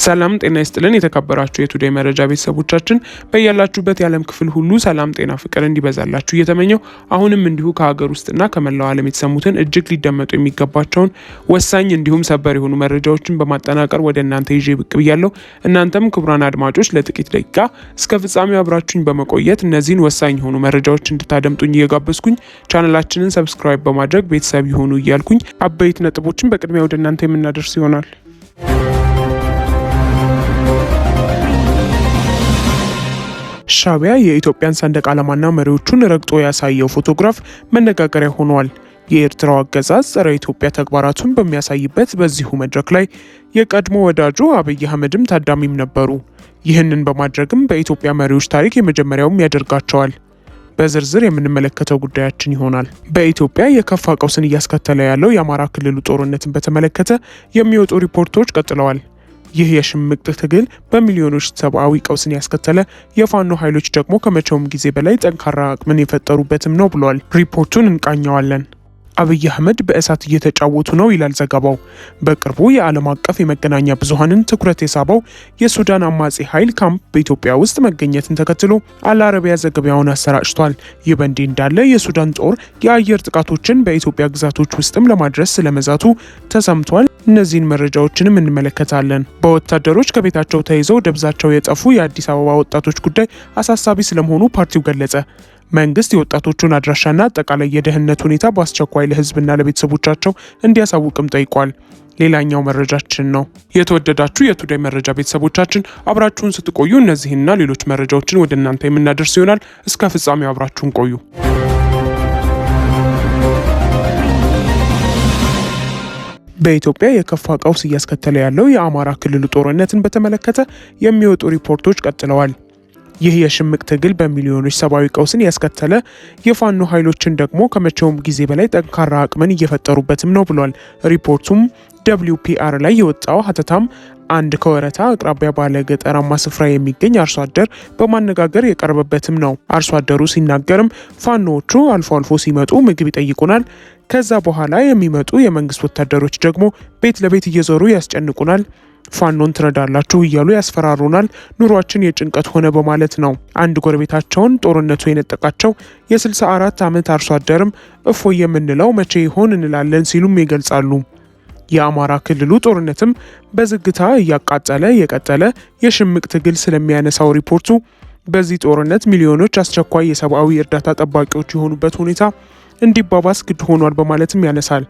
ሰላም ጤና ይስጥልን የተከበራችሁ የቱዴይ መረጃ ቤተሰቦቻችን በያላችሁበት የዓለም ክፍል ሁሉ ሰላም ጤና ፍቅር እንዲበዛላችሁ እየተመኘው አሁንም እንዲሁ ከሀገር ውስጥና ከመላው ዓለም የተሰሙትን እጅግ ሊደመጡ የሚገባቸውን ወሳኝ እንዲሁም ሰበር የሆኑ መረጃዎችን በማጠናቀር ወደ እናንተ ይዤ ብቅ ብያለሁ። እናንተም ክቡራን አድማጮች ለጥቂት ደቂቃ እስከ ፍጻሜው አብራችሁኝ በመቆየት እነዚህን ወሳኝ የሆኑ መረጃዎች እንድታደምጡኝ እየጋበዝኩኝ ቻናላችንን ሰብስክራይብ በማድረግ ቤተሰብ ይሁኑ እያልኩኝ አበይት ነጥቦችን በቅድሚያ ወደ እናንተ የምናደርስ ይሆናል። ሻዕቢያ የኢትዮጵያን ሰንደቅ ዓላማና መሪዎቹን ረግጦ ያሳየው ፎቶግራፍ መነጋገሪያ ሆኗል። የኤርትራው አገዛዝ ጸረ ኢትዮጵያ ተግባራቱን በሚያሳይበት በዚሁ መድረክ ላይ የቀድሞ ወዳጁ አብይ አህመድም ታዳሚም ነበሩ። ይህንን በማድረግም በኢትዮጵያ መሪዎች ታሪክ የመጀመሪያውም ያደርጋቸዋል። በዝርዝር የምንመለከተው ጉዳያችን ይሆናል። በኢትዮጵያ የከፋ ቀውስን እያስከተለ ያለው የአማራ ክልሉ ጦርነትን በተመለከተ የሚወጡ ሪፖርቶች ቀጥለዋል። ይህ የሽምቅ ትግል በሚሊዮኖች ሰብአዊ ቀውስን ያስከተለ፣ የፋኖ ኃይሎች ደግሞ ከመቼውም ጊዜ በላይ ጠንካራ አቅምን የፈጠሩበትም ነው ብሏል። ሪፖርቱን እንቃኘዋለን። አብይ አህመድ በእሳት እየተጫወቱ ነው ይላል ዘገባው። በቅርቡ የዓለም አቀፍ የመገናኛ ብዙሃንን ትኩረት የሳበው የሱዳን አማጺ ኃይል ካምፕ በኢትዮጵያ ውስጥ መገኘትን ተከትሎ አልአረቢያ ዘገባውን አሰራጭቷል። ይህ በእንዲህ እንዳለ የሱዳን ጦር የአየር ጥቃቶችን በኢትዮጵያ ግዛቶች ውስጥም ለማድረስ ስለመዛቱ ተሰምቷል። እነዚህን መረጃዎችንም እንመለከታለን። በወታደሮች ከቤታቸው ተይዘው ደብዛቸው የጠፉ የአዲስ አበባ ወጣቶች ጉዳይ አሳሳቢ ስለመሆኑ ፓርቲው ገለጸ። መንግስት የወጣቶቹን አድራሻና አጠቃላይ የደህንነት ሁኔታ በአስቸኳይ ለህዝብና ለቤተሰቦቻቸው እንዲያሳውቅም ጠይቋል። ሌላኛው መረጃችን ነው። የተወደዳችሁ የቱዴይ መረጃ ቤተሰቦቻችን አብራችሁን ስትቆዩ እነዚህና ሌሎች መረጃዎችን ወደ እናንተ የምናደርስ ይሆናል። እስከ ፍጻሜው አብራችሁን ቆዩ። በኢትዮጵያ የከፋ ቀውስ እያስከተለ ያለው የአማራ ክልል ጦርነትን በተመለከተ የሚወጡ ሪፖርቶች ቀጥለዋል። ይህ የሽምቅ ትግል በሚሊዮኖች ሰብአዊ ቀውስን ያስከተለ፣ የፋኖ ኃይሎችን ደግሞ ከመቼውም ጊዜ በላይ ጠንካራ አቅምን እየፈጠሩበትም ነው ብሏል። ሪፖርቱም WPR ላይ የወጣው ሀተታም አንድ ከወረታ አቅራቢያ ባለ ገጠራማ ስፍራ የሚገኝ አርሶ አደር በማነጋገር የቀረበበትም ነው። አርሶ አደሩ ሲናገርም ፋኖዎቹ አልፎ አልፎ ሲመጡ ምግብ ይጠይቁናል፣ ከዛ በኋላ የሚመጡ የመንግስት ወታደሮች ደግሞ ቤት ለቤት እየዞሩ ያስጨንቁናል፣ ፋኖን ትረዳላችሁ እያሉ ያስፈራሩናል፣ ኑሯችን የጭንቀት ሆነ በማለት ነው። አንድ ጎረቤታቸውን ጦርነቱ የነጠቃቸው የ64 ዓመት አርሶ አደርም እፎይ የምንለው መቼ ይሆን እንላለን ሲሉም ይገልጻሉ። የአማራ ክልሉ ጦርነትም በዝግታ እያቃጠለ የቀጠለ የሽምቅ ትግል ስለሚያነሳው ሪፖርቱ በዚህ ጦርነት ሚሊዮኖች አስቸኳይ የሰብአዊ እርዳታ ጠባቂዎች የሆኑበት ሁኔታ እንዲባባስ ግድ ሆኗል በማለትም ያነሳል።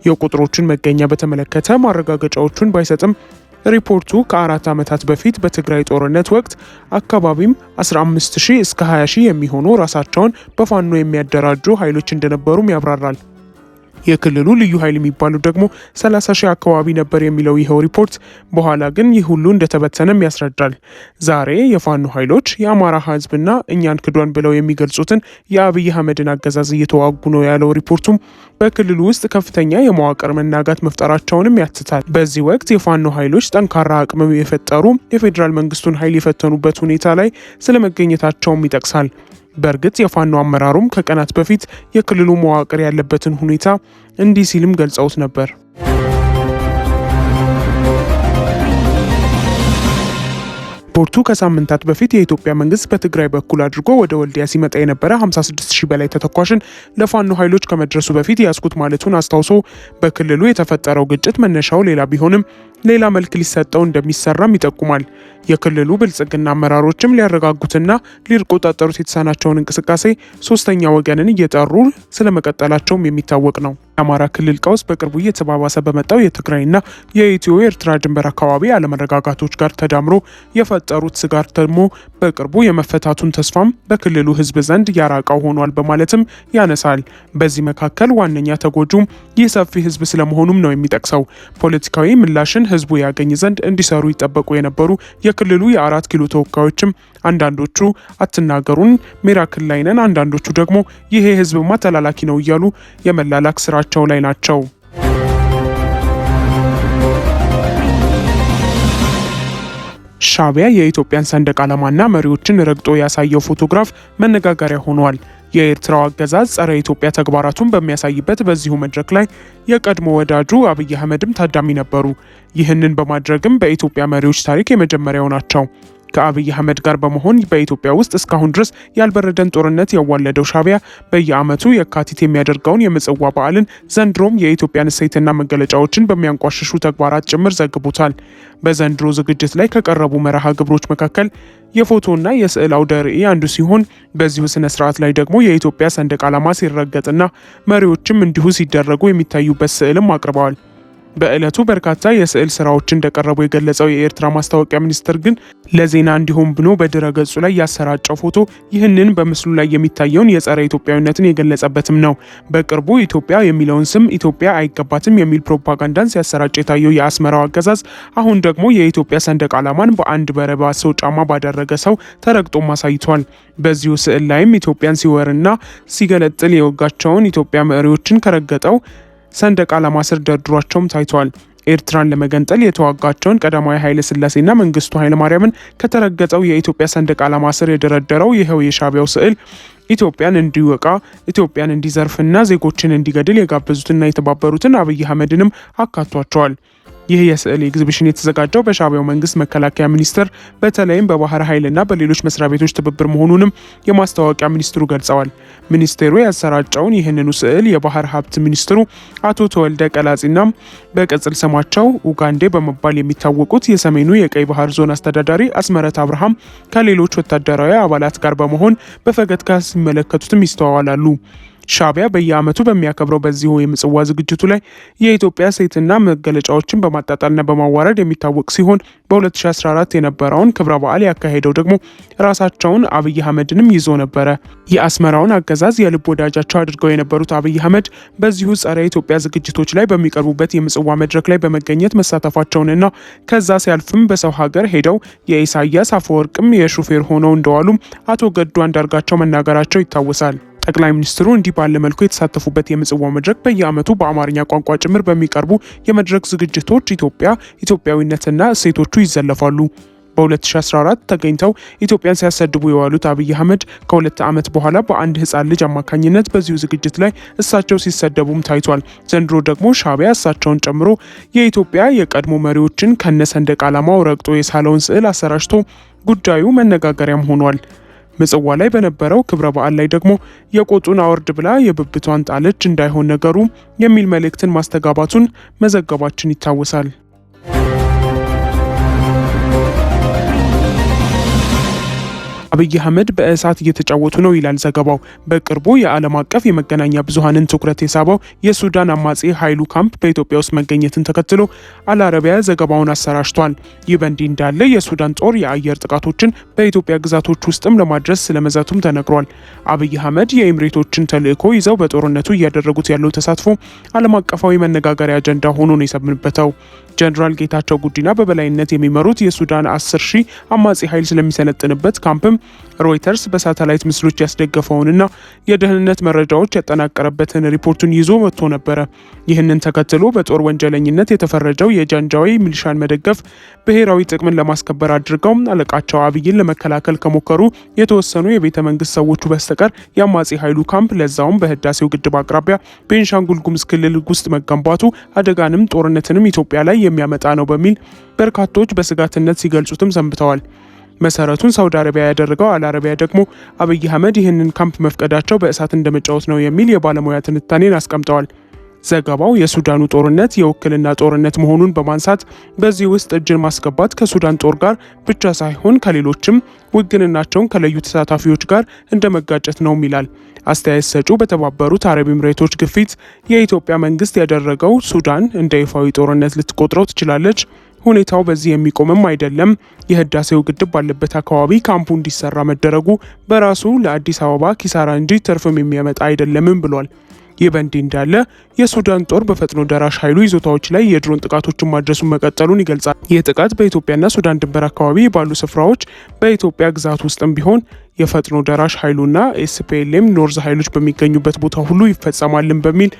የቁጥሮችን መገኛ በተመለከተ ማረጋገጫዎቹን ባይሰጥም ሪፖርቱ ከ4 ዓመታት በፊት በትግራይ ጦርነት ወቅት አካባቢም 15,000 እስከ 20,000 የሚሆኑ ራሳቸውን በፋኖ የሚያደራጁ ኃይሎች እንደነበሩም ያብራራል። የክልሉ ልዩ ኃይል የሚባሉ ደግሞ 30,000 አካባቢ ነበር የሚለው ይኸው ሪፖርት፣ በኋላ ግን ይህ ሁሉ እንደተበተነም ያስረዳል። ዛሬ የፋኖ ኃይሎች የአማራ ሕዝብና እኛን ክዷን ብለው የሚገልጹትን የአብይ አህመድን አገዛዝ እየተዋጉ ነው ያለው ሪፖርቱም በክልሉ ውስጥ ከፍተኛ የመዋቅር መናጋት መፍጠራቸውንም ያትታል። በዚህ ወቅት የፋኖ ኃይሎች ጠንካራ አቅም የፈጠሩ የፌዴራል መንግስቱን ኃይል የፈተኑበት ሁኔታ ላይ ስለመገኘታቸውም ይጠቅሳል። በእርግጥ የፋኖ አመራሩም ከቀናት በፊት የክልሉ መዋቅር ያለበትን ሁኔታ እንዲህ ሲልም ገልጸውት ነበር። ሪፖርቱ ከሳምንታት በፊት የኢትዮጵያ መንግስት በትግራይ በኩል አድርጎ ወደ ወልዲያ ሲመጣ የነበረ 56,000 በላይ ተተኳሽን ለፋኖ ኃይሎች ከመድረሱ በፊት ያስኩት ማለቱን አስታውሶ በክልሉ የተፈጠረው ግጭት መነሻው ሌላ ቢሆንም ሌላ መልክ ሊሰጠው እንደሚሰራም ይጠቁማል። የክልሉ ብልጽግና አመራሮችም ሊያረጋጉትና ሊቆጣጠሩት የተሳናቸውን እንቅስቃሴ ሶስተኛ ወገንን እየጠሩ ስለመቀጠላቸውም የሚታወቅ ነው። የአማራ ክልል ቀውስ በቅርቡ እየተባባሰ በመጣው የትግራይና የኢትዮ ኤርትራ ድንበር አካባቢ አለመረጋጋቶች ጋር ተዳምሮ የፈጠሩት ስጋት ደግሞ በቅርቡ የመፈታቱን ተስፋም በክልሉ ሕዝብ ዘንድ ያራቃው ሆኗል በማለትም ያነሳል። በዚህ መካከል ዋነኛ ተጎጁም ይህ ሰፊ ሕዝብ ስለመሆኑም ነው የሚጠቅሰው። ፖለቲካዊ ምላሽን ሕዝቡ ያገኝ ዘንድ እንዲሰሩ ይጠበቁ የነበሩ የክልሉ የ4 ኪሎ ተወካዮችም አንዳንዶቹ አትናገሩን ሚራክል ላይ ነን፣ አንዳንዶቹ ደግሞ ይሄ ሕዝብማ ተላላኪ ነው እያሉ የመላላክ ስራቸው ላይ ናቸው። ሻዕቢያ የኢትዮጵያን ሰንደቅ ዓላማና መሪዎችን ረግጦ ያሳየው ፎቶግራፍ መነጋገሪያ ሆኗል። የኤርትራው አገዛዝ ጸረ ኢትዮጵያ ተግባራቱን በሚያሳይበት በዚሁ መድረክ ላይ የቀድሞ ወዳጁ አብይ አህመድም ታዳሚ ነበሩ። ይህንን በማድረግም በኢትዮጵያ መሪዎች ታሪክ የመጀመሪያው ናቸው። ከአብይ አህመድ ጋር በመሆን በኢትዮጵያ ውስጥ እስካሁን ድረስ ያልበረደን ጦርነት ያዋለደው ሻዕቢያ በየዓመቱ የካቲት የሚያደርገውን የምጽዋ በዓልን ዘንድሮም የኢትዮጵያን እሴትና መገለጫዎችን በሚያንቋሽሹ ተግባራት ጭምር ዘግቦታል። በዘንድሮ ዝግጅት ላይ ከቀረቡ መርሃ ግብሮች መካከል የፎቶና የስዕል አውደ ርዕይ አንዱ ሲሆን በዚሁ ስነ ስርዓት ላይ ደግሞ የኢትዮጵያ ሰንደቅ ዓላማ ሲረገጥና መሪዎችም እንዲሁ ሲደረጉ የሚታዩበት ስዕልም አቅርበዋል። በዕለቱ በርካታ የስዕል ስራዎች እንደቀረቡ የገለጸው የኤርትራ ማስታወቂያ ሚኒስቴር ግን ለዜና እንዲሆን ብሎ በድረ ገጹ ላይ ያሰራጨው ፎቶ ይህንን በምስሉ ላይ የሚታየውን የጸረ ኢትዮጵያዊነትን የገለጸበትም ነው። በቅርቡ ኢትዮጵያ የሚለውን ስም ኢትዮጵያ አይገባትም የሚል ፕሮፓጋንዳን ሲያሰራጭ የታየው የአስመራው አገዛዝ አሁን ደግሞ የኢትዮጵያ ሰንደቅ ዓላማን በአንድ በረባ ሰው ጫማ ባደረገ ሰው ተረግጦም አሳይቷል። በዚሁ ስዕል ላይም ኢትዮጵያን ሲወርና ሲገለጥል የወጋቸውን ኢትዮጵያ መሪዎችን ከረገጠው ሰንደቅ ዓላማ ስር ደርድሯቸውም ታይቷል። ኤርትራን ለመገንጠል የተዋጋቸውን ቀዳማዊ ኃይለ ሥላሴና መንግስቱ ኃይለ ማርያምን ከተረገጠው የኢትዮጵያ ሰንደቅ ዓላማ ስር የደረደረው ይኸው የሻዕቢያው ስዕል ኢትዮጵያን እንዲወቃ፣ ኢትዮጵያን እንዲዘርፍና ዜጎችን እንዲገድል የጋበዙትና የተባበሩትን አብይ አህመድንም አካቷቸዋል። ይህ የስዕል ኤግዚቢሽን የተዘጋጀው በሻዕቢያው መንግስት መከላከያ ሚኒስቴር በተለይም በባህር ኃይልና በሌሎች መስሪያ ቤቶች ትብብር መሆኑንም የማስታወቂያ ሚኒስትሩ ገልጸዋል። ሚኒስቴሩ ያሰራጨውን ይህንኑ ስዕል የባህር ሀብት ሚኒስትሩ አቶ ተወልደ ቀላጺና በቅጽል ስማቸው ኡጋንዴ በመባል የሚታወቁት የሰሜኑ የቀይ ባህር ዞን አስተዳዳሪ አስመረት አብርሃም ከሌሎች ወታደራዊ አባላት ጋር በመሆን በፈገግታ ሲመለከቱትም ይስተዋላሉ። ሻዕቢያ በየዓመቱ በሚያከብረው በዚሁ የምጽዋ ዝግጅቱ ላይ የኢትዮጵያ ሴትና መገለጫዎችን በማጣጣልና በማዋረድ የሚታወቅ ሲሆን በ2014 የነበረውን ክብረ በዓል ያካሄደው ደግሞ ራሳቸውን አብይ አህመድንም ይዞ ነበረ። የአስመራውን አገዛዝ የልብ ወዳጃቸው አድርገው የነበሩት አብይ አህመድ በዚሁ ጸረ ኢትዮጵያ ዝግጅቶች ላይ በሚቀርቡበት የምጽዋ መድረክ ላይ በመገኘት መሳተፋቸውንና ከዛ ሲያልፍም በሰው ሀገር ሄደው የኢሳያስ አፈወርቅም የሹፌር ሆነው እንደዋሉም አቶ ገዱ አንዳርጋቸው መናገራቸው ይታወሳል። ጠቅላይ ሚኒስትሩ እንዲህ ባለ መልኩ የተሳተፉበት የምጽዋ መድረክ በየዓመቱ በአማርኛ ቋንቋ ጭምር በሚቀርቡ የመድረክ ዝግጅቶች ኢትዮጵያዊነትና እሴቶቹ ይዘለፋሉ። በ2014 ተገኝተው ኢትዮጵያን ሲያሰድቡ የዋሉት አብይ አህመድ ከ2 ዓመት በኋላ በአንድ ህፃን ልጅ አማካኝነት በዚሁ ዝግጅት ላይ እሳቸው ሲሰደቡም ታይቷል። ዘንድሮ ደግሞ ሻዕቢያ እሳቸውን ጨምሮ የኢትዮጵያ የቀድሞ መሪዎችን ከነሰንደቅ ዓላማው ረግጦ የሳለውን ስዕል አሰራጭቶ ጉዳዩ መነጋገሪያም ሆኗል። ምጽዋ ላይ በነበረው ክብረ በዓል ላይ ደግሞ የቆጡን አወርድ ብላ የብብቷን ጣለች እንዳይሆን ነገሩ የሚል መልእክትን ማስተጋባቱን መዘገባችን ይታወሳል። አብይ አህመድ በእሳት እየተጫወቱ ነው ይላል ዘገባው። በቅርቡ የዓለም አቀፍ የመገናኛ ብዙሃንን ትኩረት የሳበው የሱዳን አማጺ ኃይሉ ካምፕ በኢትዮጵያ ውስጥ መገኘትን ተከትሎ አልአረቢያ ዘገባውን አሰራጭቷል። ይህ በእንዲህ እንዳለ የሱዳን ጦር የአየር ጥቃቶችን በኢትዮጵያ ግዛቶች ውስጥም ለማድረስ ስለመዛቱም ተነግሯል። አብይ አህመድ የኤምሬቶችን ተልዕኮ ይዘው በጦርነቱ እያደረጉት ያለው ተሳትፎ ዓለም አቀፋዊ መነጋገሪያ አጀንዳ ሆኖ ነው የሰነበተው። ጀነራል ጌታቸው ጉዲና በበላይነት የሚመሩት የሱዳን 10,000 አማጺ ኃይል ስለሚሰለጥንበት ካምፕም ሮይተርስ በሳተላይት ምስሎች ያስደገፈውንና የደህንነት መረጃዎች ያጠናቀረበትን ሪፖርቱን ይዞ መጥቶ ነበረ። ይህንን ተከትሎ በጦር ወንጀለኝነት የተፈረጀው የጃንጃዊ ሚሊሻን መደገፍ ብሔራዊ ጥቅምን ለማስከበር አድርገው አለቃቸው አብይን ለመከላከል ከሞከሩ የተወሰኑ የቤተ መንግስት ሰዎቹ በስተቀር የአማጺ ኃይሉ ካምፕ ለዛውም በህዳሴው ግድብ አቅራቢያ ቤንሻንጉል ጉሙዝ ክልል ውስጥ መገንባቱ አደጋንም ጦርነትንም ኢትዮጵያ ላይ የሚያመጣ ነው በሚል በርካቶች በስጋትነት ሲገልጹትም ሰንብተዋል። መሰረቱን ሳውዲ አረቢያ ያደረገው አልአረቢያ ደግሞ አብይ አህመድ ይህንን ካምፕ መፍቀዳቸው በእሳት እንደመጫወት ነው የሚል የባለሙያ ትንታኔን አስቀምጠዋል። ዘገባው የሱዳኑ ጦርነት የውክልና ጦርነት መሆኑን በማንሳት በዚህ ውስጥ እጅን ማስገባት ከሱዳን ጦር ጋር ብቻ ሳይሆን ከሌሎችም ውግንናቸውን ከለዩ ተሳታፊዎች ጋር እንደ መጋጨት ነው ይላል። አስተያየት ሰጪው በተባበሩት አረብ ኤምሬቶች ግፊት የኢትዮጵያ መንግስት ያደረገው ሱዳን እንደ ይፋዊ ጦርነት ልትቆጥረው ትችላለች። ሁኔታው በዚህ የሚቆምም አይደለም። የህዳሴው ግድብ ባለበት አካባቢ ካምፑ እንዲሰራ መደረጉ በራሱ ለአዲስ አበባ ኪሳራ እንጂ ትርፍም የሚያመጣ አይደለምም ብሏል። ይህ በእንዲህ እንዳለ የሱዳን ጦር በፈጥኖ ደራሽ ኃይሉ ይዞታዎች ላይ የድሮን ጥቃቶችን ማድረሱን መቀጠሉን ይገልጻል። ይህ ጥቃት በኢትዮጵያና ሱዳን ድንበር አካባቢ ባሉ ስፍራዎች በኢትዮጵያ ግዛት ውስጥም ቢሆን የፈጥኖ ደራሽ ኃይሉና ኤስፒኤልኤም ኖርዝ ኃይሎች በሚገኙበት ቦታ ሁሉ ይፈጸማልን በሚል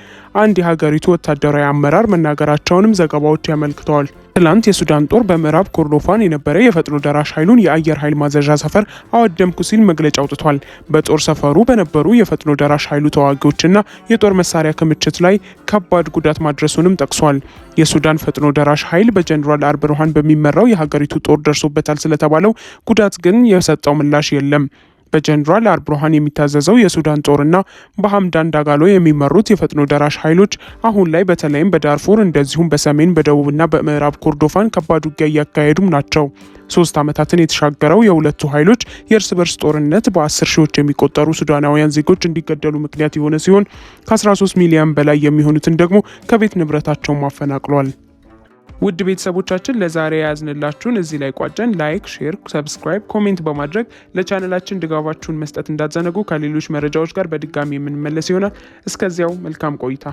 አንድ የሀገሪቱ ወታደራዊ አመራር መናገራቸውንም ዘገባዎች ያመልክተዋል። ትላንት የሱዳን ጦር በምዕራብ ኮርዶፋን የነበረ የፈጥኖ ደራሽ ኃይሉን የአየር ኃይል ማዘዣ ሰፈር አወደምኩ ሲል መግለጫ አውጥቷል። በጦር ሰፈሩ በነበሩ የፈጥኖ ደራሽ ኃይሉ ተዋጊዎችና የጦር መሳሪያ ክምችት ላይ ከባድ ጉዳት ማድረሱንም ጠቅሷል። የሱዳን ፈጥኖ ደራሽ ኃይል በጀኔራል አልቡርሃን በሚመራው የሀገሪቱ ጦር ደርሶበታል ስለተባለው ጉዳት ግን የሰጠው ምላሽ የለም። በጀኔራል አልቡርሃን የሚታዘዘው የሱዳን ጦርና በሐምዳን ዳጋሎ የሚመሩት የፈጥኖ ደራሽ ኃይሎች አሁን ላይ በተለይም በዳርፉር እንደዚሁም በሰሜን በደቡብና በምዕራብ ኮርዶፋን ከባድ ውጊያ እያካሄዱም ናቸው። 3 ዓመታትን የተሻገረው የሁለቱ ኃይሎች የእርስ በርስ ጦርነት በ10 ሺዎች የሚቆጠሩ ሱዳናውያን ዜጎች እንዲገደሉ ምክንያት የሆነ ሲሆን ከ13 ሚሊዮን በላይ የሚሆኑትን ደግሞ ከቤት ንብረታቸው ማፈናቅሏል። ውድ ቤተሰቦቻችን ለዛሬ ያዝንላችሁን እዚህ ላይ ቋጨን። ላይክ፣ ሼር፣ ሰብስክራይብ፣ ኮሜንት በማድረግ ለቻናላችን ድጋፋችሁን መስጠት እንዳትዘነጉ። ከሌሎች መረጃዎች ጋር በድጋሚ የምንመለስ ይሆናል። እስከዚያው መልካም ቆይታ